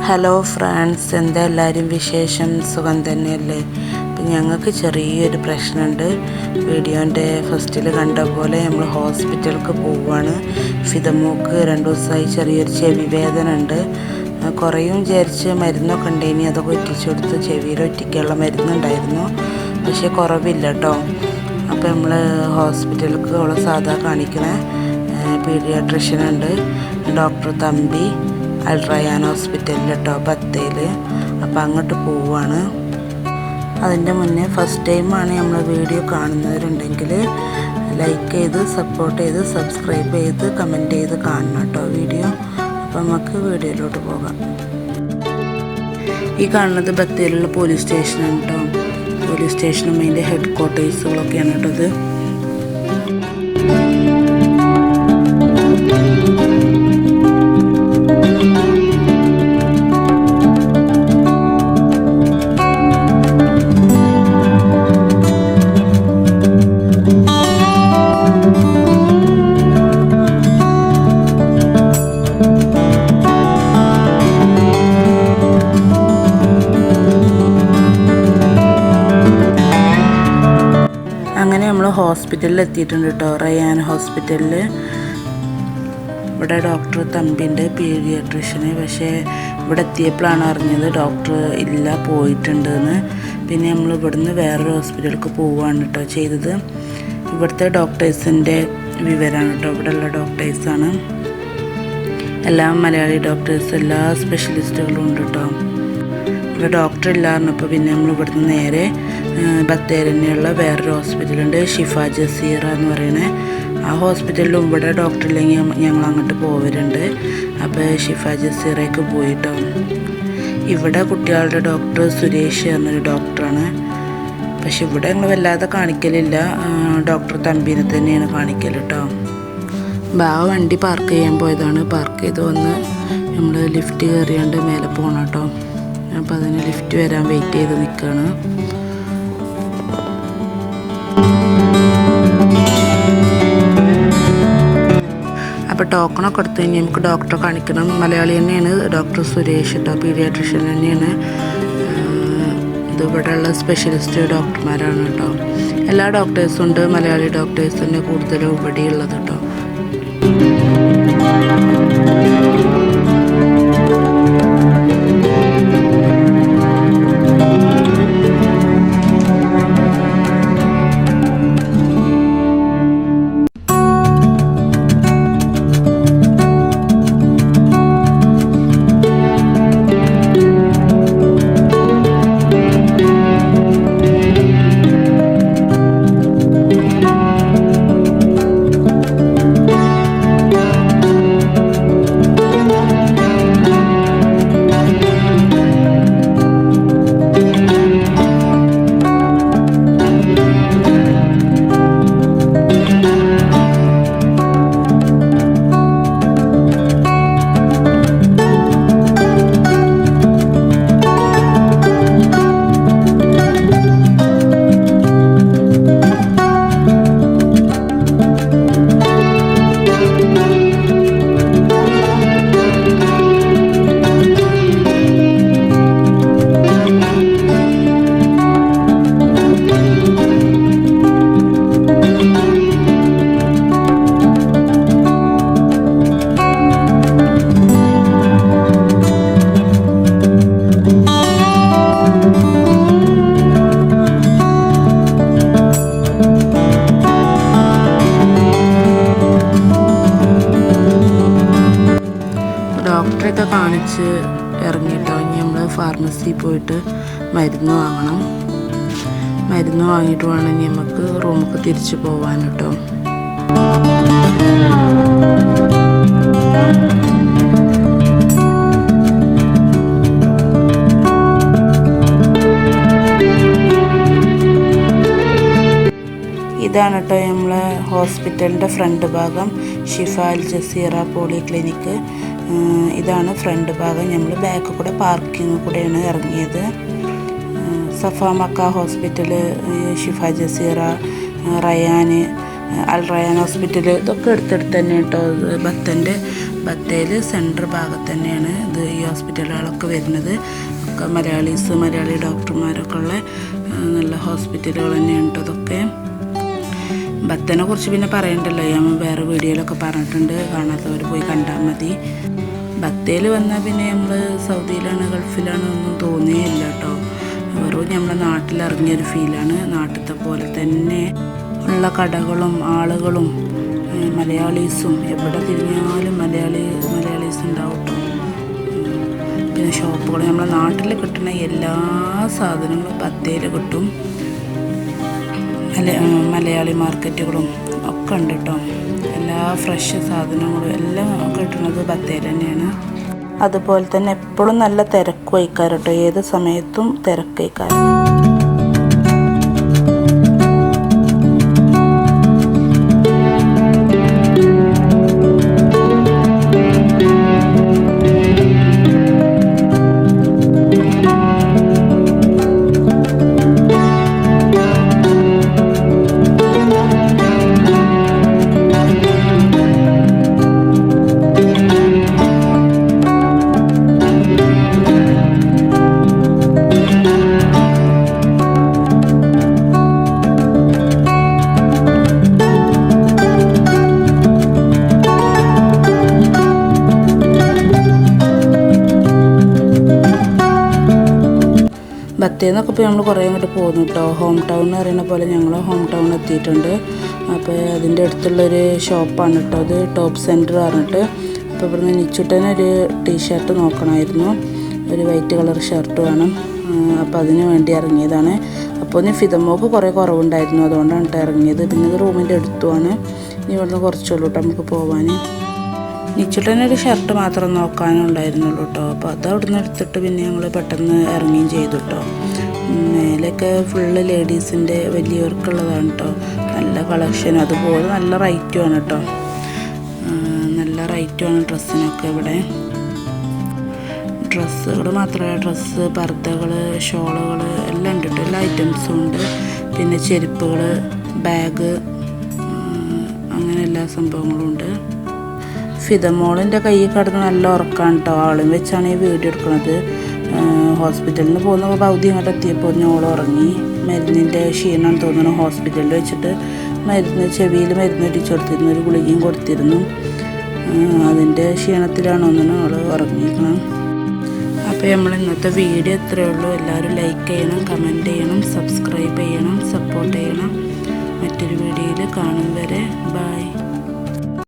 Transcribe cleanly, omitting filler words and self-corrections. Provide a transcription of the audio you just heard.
Hello friends, എന്താ എല്ലാവരും വിശേഷം? സുഖം തന്നെയല്ലേ? അപ്പം ഞങ്ങൾക്ക് ചെറിയൊരു പ്രശ്നമുണ്ട്. വീഡിയോൻ്റെ ഫസ്റ്റിൽ കണ്ട പോലെ നമ്മൾ ഹോസ്പിറ്റലിലേക്ക് പോവുകയാണ്. ഫിദമോക്ക് 2 ദിവസമായി ചെറിയൊരു ചെവി വേദന ഉണ്ട്. കുറേയും വിചാരിച്ച് മരുന്നൊക്കെ ഉണ്ടേനി, അതൊക്കെ ഒറ്റിച്ചു കൊടുത്ത് ചെവിയിൽ ഒറ്റിക്കാനുള്ള മരുന്നുണ്ടായിരുന്നു. പക്ഷേ കുറവില്ല കേട്ടോ. അപ്പോൾ നമ്മൾ ഹോസ്പിറ്റലിലേക്ക് അവളെ സാധാ കാണിക്കണ പീഡിയാട്രിഷ്യനുണ്ട്, ഡോക്ടർ തമ്പി, അൽ റയാൻ ഹോസ്പിറ്റലിൽ കേട്ടോ, ബത്തേൽ. അപ്പോൾ അങ്ങോട്ട് പോവുകയാണ്. അതിൻ്റെ മുന്നേ ഫസ്റ്റ് ടൈമാണ് നമ്മൾ വീഡിയോ കാണുന്നവരുണ്ടെങ്കിൽ ലൈക്ക് ചെയ്ത് സപ്പോർട്ട് ചെയ്ത് സബ്സ്ക്രൈബ് ചെയ്ത് കമൻറ്റ് ചെയ്ത് കാണണം കേട്ടോ വീഡിയോ. അപ്പോൾ നമുക്ക് വീഡിയോയിലോട്ട് പോകാം. ഈ കാണുന്നത് ബത്തേലുള്ള പോലീസ് സ്റ്റേഷനാണ് കേട്ടോ. പോലീസ് സ്റ്റേഷനും അതിൻ്റെ ഹെഡ് ക്വാർട്ടേഴ്സുകളൊക്കെയാണ് കേട്ടോ ഇത്. അങ്ങനെ നമ്മൾ ഹോസ്പിറ്റലിൽ എത്തിയിട്ടുണ്ട് കേട്ടോ, റയാൻ ഹോസ്പിറ്റലിൽ. ഇവിടെ ഡോക്ടർ തമ്പിൻ്റെ പീഡിയാട്രിഷ്യന്. പക്ഷേ ഇവിടെ എത്തിയപ്പോഴാണ് അറിഞ്ഞത് ഡോക്ടർ ഇല്ല, പോയിട്ടുണ്ടെന്ന്. പിന്നെ നമ്മൾ ഇവിടുന്ന് വേറൊരു ഹോസ്പിറ്റലിലേക്ക് പോവുകയാണ് കേട്ടോ ചെയ്തത്. ഇവിടുത്തെ ഡോക്ടേഴ്സിൻ്റെ വിവരമാണ് കേട്ടോ. ഇവിടെയുള്ള ഡോക്ടേഴ്സാണ് എല്ലാ മലയാളി ഡോക്ടേഴ്സ്, എല്ലാ സ്പെഷ്യലിസ്റ്റുകളും ഉണ്ട് കേട്ടോ. ഇവിടെ ഡോക്ടർ ഇല്ല പറഞ്ഞപ്പോൾ പിന്നെ നമ്മൾ ഇവിടുന്ന് നേരെ ബത്തേരി തന്നെയുള്ള വേറൊരു ഹോസ്പിറ്റലുണ്ട്, ഷിഫ ജസീറ എന്ന് പറയുന്നത്. ആ ഹോസ്പിറ്റലിലും ഇവിടെ ഡോക്ടർ ഇല്ലെങ്കിൽ ഞങ്ങൾ അങ്ങോട്ട് പോവരുണ്ട്. അപ്പോൾ ഷിഫ ജസീറയ്ക്ക് പോയിട്ടോ. ഇവിടെ കുട്ടികളുടെ ഡോക്ടർ സുരേഷ് എന്നൊരു ഡോക്ടറാണ്. പക്ഷെ ഇവിടെ ഞങ്ങൾ വല്ലാതെ കാണിക്കലില്ല, ഡോക്ടർ തമ്പീനെ തന്നെയാണ് കാണിക്കൽ കേട്ടോ. വണ്ടി പാർക്ക് ചെയ്യാൻ പോയതാണ്. പാർക്ക് ചെയ്ത് വന്ന് നമ്മൾ ലിഫ്റ്റ് കയറിയാണ്ട് മേലെ പോകണം കേട്ടോ. അപ്പോൾ അതിന് ലിഫ്റ്റ് വരാൻ വെയിറ്റ് ചെയ്ത് നിൽക്കുകയാണ്. അപ്പോൾ ടോക്കണൊക്കെ എടുത്തു കഴിഞ്ഞാൽ നമുക്ക് ഡോക്ടറെ കാണിക്കണം. മലയാളി തന്നെയാണ് ഡോക്ടർ സുരേഷ് കേട്ടോ, പീഡിയാട്രിഷ്യൻ തന്നെയാണ്. ഇതിവിടെയുള്ള സ്പെഷ്യലിസ്റ്റ് ഡോക്ടർമാരാണ് കേട്ടോ. എല്ലാ ഡോക്ടേഴ്സും ഉണ്ട്, മലയാളി ഡോക്ടേഴ്സ് തന്നെ കൂടുതലും ഇവിടെയുള്ളത് കേട്ടോ. ഡോക്ടറെയൊക്കെ കാണിച്ച് ഇറങ്ങിയിട്ടോ. ഇനി നമ്മൾ ഫാർമസിയിൽ പോയിട്ട് മരുന്ന് വാങ്ങണം. മരുന്ന് വാങ്ങിയിട്ട് വേണം ഇനി നമുക്ക് റൂമൊക്കെ തിരിച്ചു പോകാൻ കേട്ടോ. ഇതാണ് കേട്ടോ നമ്മളെ ഹോസ്പിറ്റലിൻ്റെ ഫ്രണ്ട് ഭാഗം, ഷിഫ അൽ ജസീറ പോളി ക്ലിനിക്ക്. ഇതാണ് ഫ്രണ്ട് ഭാഗം. നമ്മൾ ബാക്ക് കൂടെ പാർക്കിംഗ് കൂടെയാണ് ഇറങ്ങിയത്. സഫ മക്ക ഹോസ്പിറ്റൽ, ഷിഫ ജസീറ, റയാൻ, അൽ റയാൻ ഹോസ്പിറ്റൽ ഇതൊക്കെ അടുത്തടുത്ത് തന്നെ കേട്ടോ. ബത്തേൽ സെൻട്രൽ ഭാഗത്ത് തന്നെയാണ് ഇത് ഈ ഹോസ്പിറ്റലുകളൊക്കെ വരുന്നത്. ഒക്കെ മലയാളി ഡോക്ടർമാരൊക്കെ ഉള്ള നല്ല ഹോസ്പിറ്റലുകൾ തന്നെയാണ് കേട്ടോ അതൊക്കെ. ബത്തേനെ കുറിച്ച് പിന്നെ പറയണ്ടല്ലോ, ഞാൻ വേറെ വീഡിയോയിലൊക്കെ പറഞ്ഞിട്ടുണ്ട്, കാണാത്തവർ പോയി കണ്ടാൽ മതി. ബത്തേൽ വന്നാൽ പിന്നെ നമ്മൾ സൗദിയിലാണ് ഗൾഫിലാണ് ഒന്നും തോന്നിയില്ല കേട്ടോ. വെറും നമ്മളെ നാട്ടിലിറങ്ങിയൊരു ഫീലാണ്. നാട്ടിലത്തെ പോലെ തന്നെ ഉള്ള കടകളും ആളുകളും മലയാളീസും, എവിടെ തിരിഞ്ഞാലും മലയാളീസ് ഉണ്ടാവും കേട്ടോ. പിന്നെ ഷോപ്പുകൾ നമ്മളെ നാട്ടിൽ കിട്ടുന്ന എല്ലാ സാധനങ്ങളും ബത്തേൽ കിട്ടും. മലയാളി മാർക്കറ്റുകളും ഒക്കെ ഉണ്ട് കേട്ടോ. എല്ലാ ഫ്രഷ് സാധനങ്ങളും എല്ലാം കിട്ടുന്നത് ബത്തേൽ തന്നെയാണ്. അതുപോലെ തന്നെ എപ്പോഴും നല്ല തിരക്ക് വയ്ക്കാറ് കേട്ടോ, ഏത് സമയത്തും തിരക്ക് വയ്ക്കാറ്. ബത്തേന്നൊക്കെ ഇപ്പോൾ നമ്മൾ കുറേ അങ്ങോട്ട് പോകുന്നു കേട്ടോ. ഹോം ടൗൺ എന്ന് പറയുന്ന പോലെ ഞങ്ങൾ ഹോം ടൗൺ എത്തിയിട്ടുണ്ട്. അപ്പോൾ അതിൻ്റെ അടുത്തുള്ളൊരു ഷോപ്പാണ് കേട്ടോ അത്, ടോപ്പ് സെൻറ്റർ പറഞ്ഞിട്ട്. അപ്പോൾ ഇവിടുന്ന് നിച്ചുട്ടനൊരു ടീഷർട്ട് നോക്കണമായിരുന്നു, ഒരു വൈറ്റ് കളർ ഷർട്ട് വേണം. അപ്പോൾ അതിന് വേണ്ടി ഇറങ്ങിയതാണ്. അപ്പോൾ ഒന്ന് ഫിദമോക്ക് കുറേ കുറവുണ്ടായിരുന്നു, അതുകൊണ്ടാണ് കേട്ടോ ഇറങ്ങിയത്. പിന്നെ ഇത് റൂമിൻ്റെ അടുത്തുമാണ്, ഇനി ഇവിടുന്ന് കുറച്ചുള്ളൂ കേട്ടോ നമുക്ക് പോകാൻ. നിച്ചുട്ടനൊരു ഷർട്ട് മാത്രം നോക്കാനുണ്ടായിരുന്നുള്ളൂ കേട്ടോ. അപ്പോൾ അത് അവിടെ നിന്ന് എടുത്തിട്ട് പിന്നെ ഞങ്ങൾ പെട്ടെന്ന് ഇറങ്ങുകയും ചെയ്തു കേട്ടോ. മേലൊക്കെ ഫുള്ള് ലേഡീസിൻ്റെ വലിയവർക്കുള്ളതാണ് കേട്ടോ. നല്ല കളക്ഷൻ, അതുപോലെ നല്ല റേറ്റുമാണ് കേട്ടോ. നല്ല റേറ്റുമാണ് ഡ്രസ്സിനൊക്കെ ഇവിടെ. ഡ്രസ്സുകൾ മാത്രമല്ല, ഡ്രസ്സ്, പർദ്ദകൾ, ഷോളുകൾ എല്ലാം ഉണ്ട് കേട്ടോ. എല്ലാ ഐറ്റംസും ഉണ്ട്. പിന്നെ ചെരുപ്പുകൾ, ബാഗ്, അങ്ങനെ എല്ലാ സംഭവങ്ങളും ഉണ്ട്. ഫിദമോളിൻ്റെ കയ്യിൽ കിടന്ന് നല്ല ഉറക്കാണ് കേട്ടോ. ആളും വെച്ചാണ് ഈ വീഡിയോ എടുക്കുന്നത്. ഹോസ്പിറ്റലിൽ നിന്ന് പോകുന്ന പകുതി ഇങ്ങോട്ട് എത്തിയപ്പോൾ ഞോളം ഉറങ്ങി. മരുന്നിൻ്റെ ക്ഷീണം തോന്നുന്നു. ഹോസ്പിറ്റലിൽ വെച്ചിട്ട് ചെവിയിൽ മരുന്ന് ഇടിച്ചു കൊടുത്തിരുന്നു, ഒരു ഗുളികയും കൊടുത്തിരുന്നു. അതിൻ്റെ ക്ഷീണത്തിലാണ് ഒന്നിനും അവൾ ഉറങ്ങിയിരിക്കണം. അപ്പോൾ നമ്മൾ ഇന്നത്തെ വീഡിയോ ഇത്രയേ ഉള്ളൂ. എല്ലാവരും ലൈക്ക് ചെയ്യണം, കമൻറ്റ് ചെയ്യണം, സബ്സ്ക്രൈബ് ചെയ്യണം, സപ്പോർട്ട് ചെയ്യണം. മറ്റൊരു വീഡിയോയിൽ കാണും വരെ ബൈ.